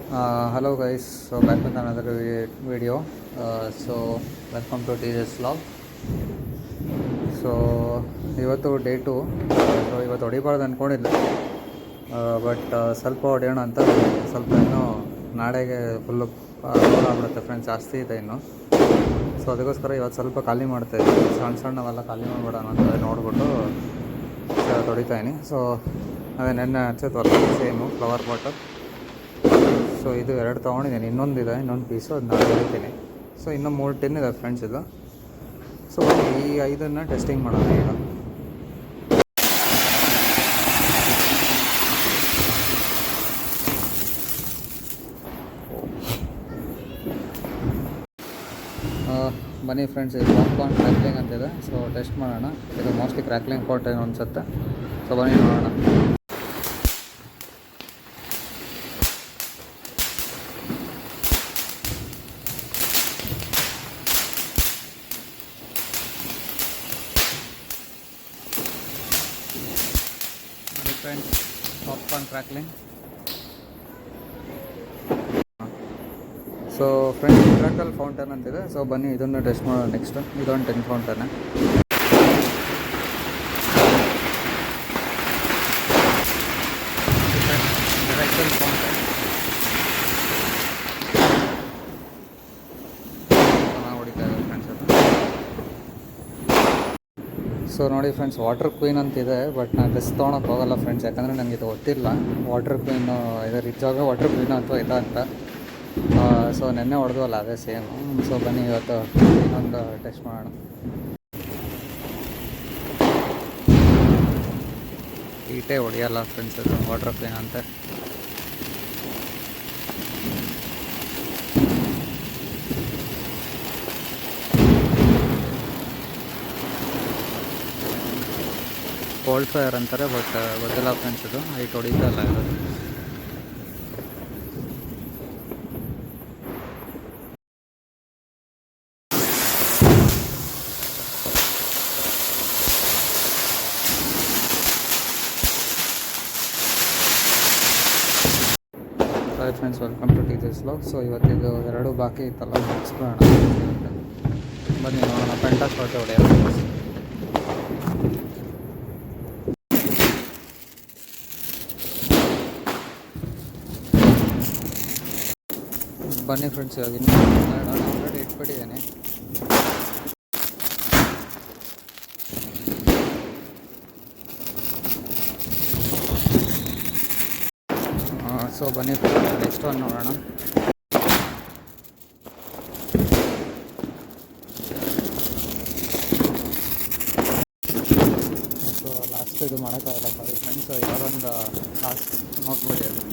Hello guys, so back with another video. Welcome to TJ's vlog. So ಇವತ್ತು day 2. So ಇವತ್ತು ಹೊಡಿಬಾರ್ದು ಅಂದ್ಕೊಂಡಿದ್ದೆ, but ಸ್ವಲ್ಪ ಹೊಡೆಯೋಣ ಅಂತ. ಸ್ವಲ್ಪ ಇನ್ನೂ ನಾಳೆಗೆ ಫುಲ್ಲು ರೋಲ್ ಆಗ್ಬಿಡುತ್ತೆ ಫ್ರೆಂಡ್ಸ್, ಜಾಸ್ತಿ ಇದೆ ಇನ್ನು. ಸೊ ಅದಕ್ಕೋಸ್ಕರ ಇವತ್ತು ಸ್ವಲ್ಪ ಖಾಲಿ ಮಾಡ್ತಾಯಿದ್ವಿ, ಸಣ್ಣವೆಲ್ಲ ಖಾಲಿ ಮಾಡಿಬಿಡೋಣ ಅಂತ ನೋಡಿಬಿಟ್ಟು ಹೊಡಿತಾಯಿನಿ. ಸೊ ಅದೇ ನೆನ್ನೆ ಹಚ್ಚೋದು ಸೇಮು ಫ್ಲವರ್ ಬಾಟಲ್. ಸೊ ಇದು 2 ತೊಗೊಂಡಿದ್ದೀನಿ, ಇನ್ನೊಂದಿದೆ, ಇನ್ನೊಂದು ಪೀಸು, ಅದು ನಾನು ಹೇಳ್ತೀನಿ. ಸೊ ಇನ್ನೂ 3 ಟಿನ್ ಇದೆ ಫ್ರೆಂಡ್ಸ್ ಇದು. ಸೊ ಈ 5 ಟೆಸ್ಟಿಂಗ್ ಮಾಡೋಣ ಈಗ. ಬನ್ನಿ ಫ್ರೆಂಡ್ಸ್, ಇದು ಪಾಪ್ಕಾರ್ನ್ ಕ್ರ್ಯಾಕ್ಲಿಂಗ್ ಅಂತಿದೆ. ಸೊ ಟೆಸ್ಟ್ ಮಾಡೋಣ. ಇದು ಮೋಸ್ಟ್ಲಿ ಕ್ರ್ಯಾಕ್ಲಿಂಗ್ ಪಾಟ್ ಏನು ಅನಿಸುತ್ತೆ. ಸೊ ಬನ್ನಿ ನೋಡೋಣ. Friends, popcorn crackling. So friends, miracle fountain ಅಂತಿದೆ. ಸೊ ಬನ್ನಿ ಇದನ್ನು ಟೆಸ್ಟ್ ಮಾಡೋಣ ನೆಕ್ಸ್ಟ್. ಇದೊಂದು 10 ಫೌಂಟೇನೆ. ಮಿರಾಕಲ್ ಫೌಂಟೇನ್ ಚೆನ್ನಾಗಿ ಹೊಡಿತಾ ಇದೆ ಫ್ರೆಂಡ್ಸ್ ಅದು. ಸೊ ನೋಡಿ ಫ್ರೆಂಡ್ಸ್, ವಾಟರ್ ಕ್ವೀನ್ ಅಂತಿದೆ, ಬಟ್ ನಾನು ಡ್ರೆಸ್ ತೊಗೊಳಕ್ಕೆ ಹೋಗಲ್ಲ ಫ್ರೆಂಡ್ಸ್, ಯಾಕಂದರೆ ನನಗೆ ಇದು ಗೊತ್ತಿಲ್ಲ ವಾಟರ್ ಕ್ವೀನು ಇದು ನಿಜವಾಗ ವಾಟರ್ ಕ್ವೀನು ಅಥವಾ ಇದು ಅಂತ. ಸೊ ನೆನ್ನೆ ಹೊಡೆದ್ವಲ್ಲ ಅದೇ ಸೇಮು. ಸೊ ಬನ್ನಿ ಇವತ್ತು ಇನ್ನೊಂದು ಟೆಸ್ಟ್ ಮಾಡೋಣ. ಈಟೇ ಹೊಡೆಯಲ್ಲ ಫ್ರೆಂಡ್ಸ್ ಅದು ವಾಟರ್ ಕ್ವೀನ್ ಅಂತ. ಕೋಲ್ಡ್ ಫೈರ್ ಅಂತಾರೆ, ಬಟ್ ಗೊತ್ತಿಲ್ಲ ಫ್ರೆಂಡ್ಸ್, ಇದು ಹೈಟ್ ಹೊಡಿತಲ್ಲ ಇದು. Hi friends, welcome to TJ's vlog. ಸೊ ಇವತ್ತಿದು 2 ಬಾಕಿ ಇತ್ತಲ್ಲ, ಮುಗಿಸ್ಕೊಳ್ಳೋಣ. ಬನ್ನಿ ನೋಡೋಣ ಪೆಂಟಾ ಶಾಟ್ ಹೊಡೆಯೋದು. ಬನ್ನಿ ಫ್ರೆಂಡ್ಸ್, ಇವಾಗ ಇನ್ನೂ ನಾನು ಆಲ್ರೆಡಿ ಇಟ್ಬಿಟ್ಟಿದ್ದೇನೆ. ಸೊ ಬನ್ನಿ ನೆಕ್ಸ್ಟ್ ಒನ್ ನೋಡೋಣ. ಸೊ ಲಾಸ್ಟ್ ಇದು ಮಾಡೋಕ್ಕಾಗಲ್ಲ ಸಾರಿ ಫ್ರೆಂಡ್ಸ್, ಇವಾಗೊಂದು ಲಾಸ್ಟ್ ನೋಡ್ಬಿಡಿ ಅದು.